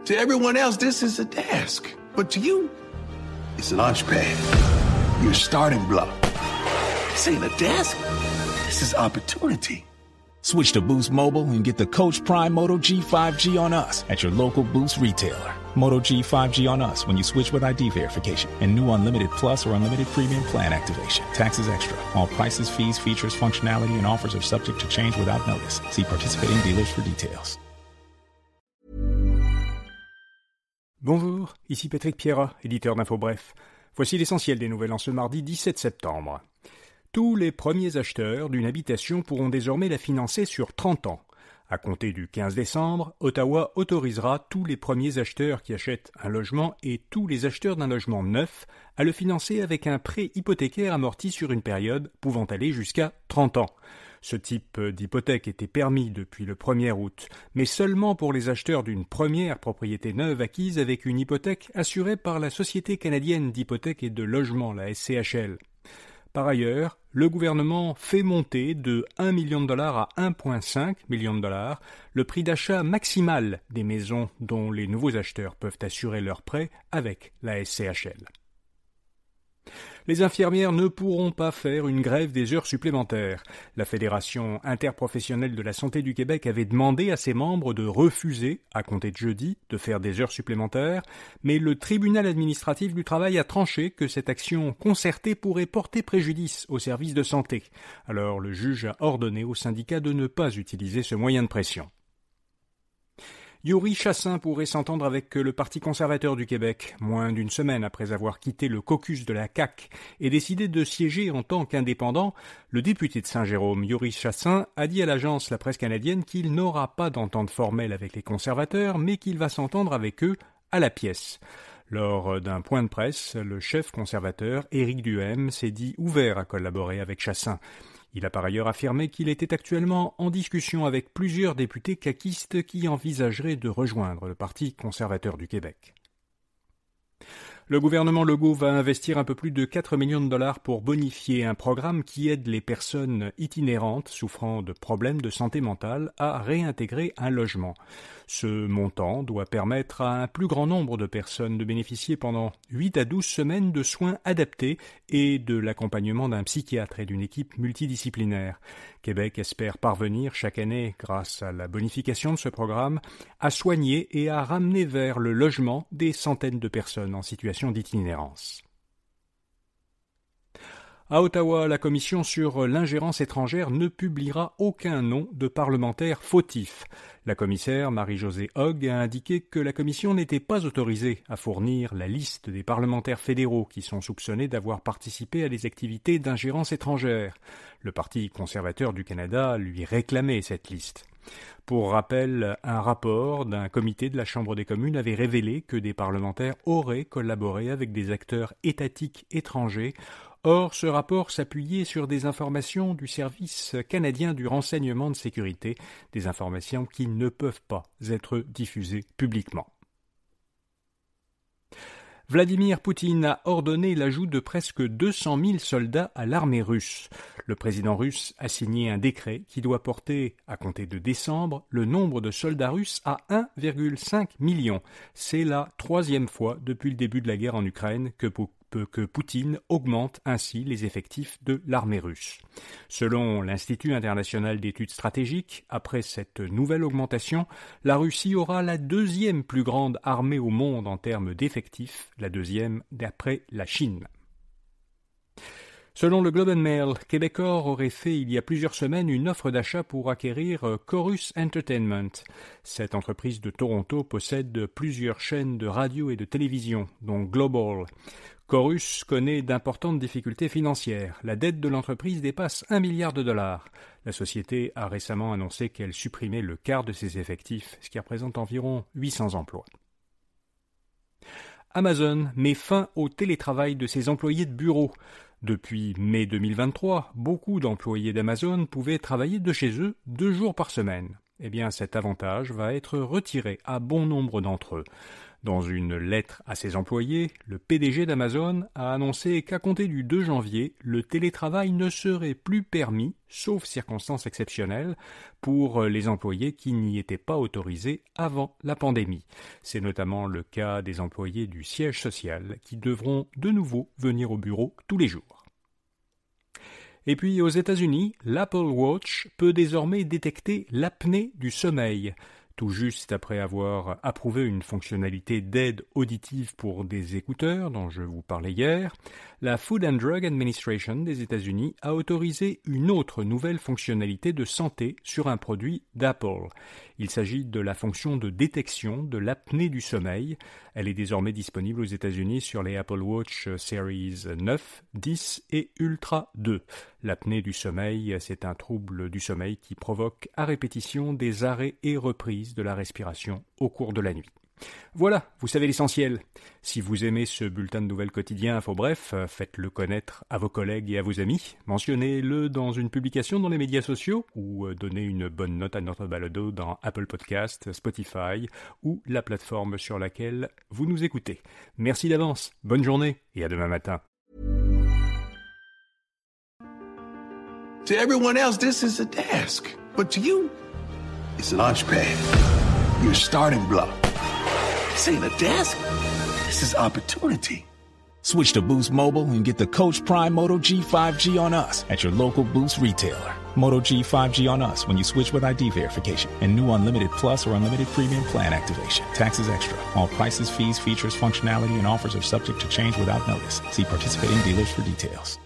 To everyone else, this is a desk. But to you, it's a launch pad. Your starting block. This ain't a desk. This is opportunity. Switch to Boost Mobile and get the Coach Prime Moto G 5G on us at your local Boost retailer. Moto G 5G on us when you switch with ID verification and new Unlimited Plus or Unlimited Premium plan activation. Taxes extra. All prices, fees, features, functionality, and offers are subject to change without notice. See participating dealers for details. Bonjour, ici Patrick Pierrat, éditeur d'InfoBref. Voici l'essentiel des nouvelles en ce mardi 17 septembre. Tous les premiers acheteurs d'une habitation pourront désormais la financer sur 30 ans. À compter du 15 décembre, Ottawa autorisera tous les premiers acheteurs qui achètent un logement et tous les acheteurs d'un logement neuf à le financer avec un prêt hypothécaire amorti sur une période pouvant aller jusqu'à 30 ans. Ce type d'hypothèque était permis depuis le 1er août, mais seulement pour les acheteurs d'une première propriété neuve acquise avec une hypothèque assurée par la Société canadienne d'hypothèques et de logement, la SCHL. Par ailleurs, le gouvernement fait monter de 1 million de dollars à 1,5 million de dollars le prix d'achat maximal des maisons dont les nouveaux acheteurs peuvent assurer leur prêt avec la SCHL. Les infirmières ne pourront pas faire une grève des heures supplémentaires. La Fédération interprofessionnelle de la santé du Québec avait demandé à ses membres de refuser, à compter de jeudi, de faire des heures supplémentaires, mais le tribunal administratif du travail a tranché que cette action concertée pourrait porter préjudice aux services de santé. Alors le juge a ordonné aux syndicats de ne pas utiliser ce moyen de pression. Yuri Chassin pourrait s'entendre avec le Parti conservateur du Québec, moins d'une semaine après avoir quitté le caucus de la CAQ et décidé de siéger en tant qu'indépendant. Le député de Saint-Jérôme, Yuri Chassin, a dit à l'agence La Presse canadienne qu'il n'aura pas d'entente formelle avec les conservateurs, mais qu'il va s'entendre avec eux à la pièce. Lors d'un point de presse, le chef conservateur, Éric Duhaime, s'est dit ouvert à collaborer avec Chassin. Il a par ailleurs affirmé qu'il était actuellement en discussion avec plusieurs députés caquistes qui envisageraient de rejoindre le Parti conservateur du Québec. Le gouvernement Legault va investir un peu plus de 4 millions de dollars pour bonifier un programme qui aide les personnes itinérantes souffrant de problèmes de santé mentale à réintégrer un logement. Ce montant doit permettre à un plus grand nombre de personnes de bénéficier pendant 8 à 12 semaines de soins adaptés et de l'accompagnement d'un psychiatre et d'une équipe multidisciplinaire. Québec espère parvenir chaque année, grâce à la bonification de ce programme, à soigner et à ramener vers le logement des centaines de personnes en situation d'itinérance. À Ottawa, la commission sur l'ingérence étrangère ne publiera aucun nom de parlementaire fautif. La commissaire Marie-Josée Hogg a indiqué que la commission n'était pas autorisée à fournir la liste des parlementaires fédéraux qui sont soupçonnés d'avoir participé à des activités d'ingérence étrangère. Le Parti conservateur du Canada lui réclamait cette liste. Pour rappel, un rapport d'un comité de la Chambre des communes avait révélé que des parlementaires auraient collaboré avec des acteurs étatiques étrangers. Or, ce rapport s'appuyait sur des informations du Service canadien du renseignement de sécurité, des informations qui ne peuvent pas être diffusées publiquement. Vladimir Poutine a ordonné l'ajout de presque 200 000 soldats à l'armée russe. Le président russe a signé un décret qui doit porter, à compter de décembre, le nombre de soldats russes à 1,5 million. C'est la 3e fois depuis le début de la guerre en Ukraine que Poutine augmente ainsi les effectifs de l'armée russe. Selon l'Institut international d'études stratégiques, après cette nouvelle augmentation, la Russie aura la 2e plus grande armée au monde en termes d'effectifs, la 2e d'après la Chine. Selon le Globe and Mail, Québecor aurait fait il y a plusieurs semaines une offre d'achat pour acquérir Corus Entertainment. Cette entreprise de Toronto possède plusieurs chaînes de radio et de télévision, dont Global. Corus connaît d'importantes difficultés financières. La dette de l'entreprise dépasse 1 milliard de dollars. La société a récemment annoncé qu'elle supprimait le quart de ses effectifs, ce qui représente environ 800 emplois. Amazon met fin au télétravail de ses employés de bureau. Depuis mai 2023, beaucoup d'employés d'Amazon pouvaient travailler de chez eux 2 jours par semaine. Eh bien, cet avantage va être retiré à bon nombre d'entre eux. Dans une lettre à ses employés, le PDG d'Amazon a annoncé qu'à compter du 2 janvier, le télétravail ne serait plus permis, sauf circonstances exceptionnelles, pour les employés qui n'y étaient pas autorisés avant la pandémie. C'est notamment le cas des employés du siège social qui devront de nouveau venir au bureau tous les jours. Et puis aux États-Unis, l'Apple Watch peut désormais détecter l'apnée du sommeil. Tout juste après avoir approuvé une fonctionnalité d'aide auditive pour des écouteurs dont je vous parlais hier, la Food and Drug Administration des États-Unis a autorisé une autre nouvelle fonctionnalité de santé sur un produit d'Apple. Il s'agit de la fonction de détection de l'apnée du sommeil. Elle est désormais disponible aux États-Unis sur les Apple Watch Series 9, 10 et Ultra 2. L'apnée du sommeil, c'est un trouble du sommeil qui provoque à répétition des arrêts et reprises de la respiration au cours de la nuit. Voilà, vous savez l'essentiel. Si vous aimez ce bulletin de nouvelles quotidien InfoBref, faites-le connaître à vos collègues et à vos amis. Mentionnez-le dans une publication dans les médias sociaux ou donnez une bonne note à notre balado dans Apple Podcast, Spotify ou la plateforme sur laquelle vous nous écoutez. Merci d'avance, bonne journée et à demain matin. To everyone else, this is a desk. But to you, it's an launch pad. Your starting block. This ain't a desk. This is opportunity. Switch to Boost Mobile and get the Coach Prime Moto G 5G on us at your local Boost retailer. Moto G 5G on us when you switch with ID verification and new unlimited plus or unlimited premium plan activation. Taxes extra. All prices, fees, features, functionality, and offers are subject to change without notice. See participating dealers for details.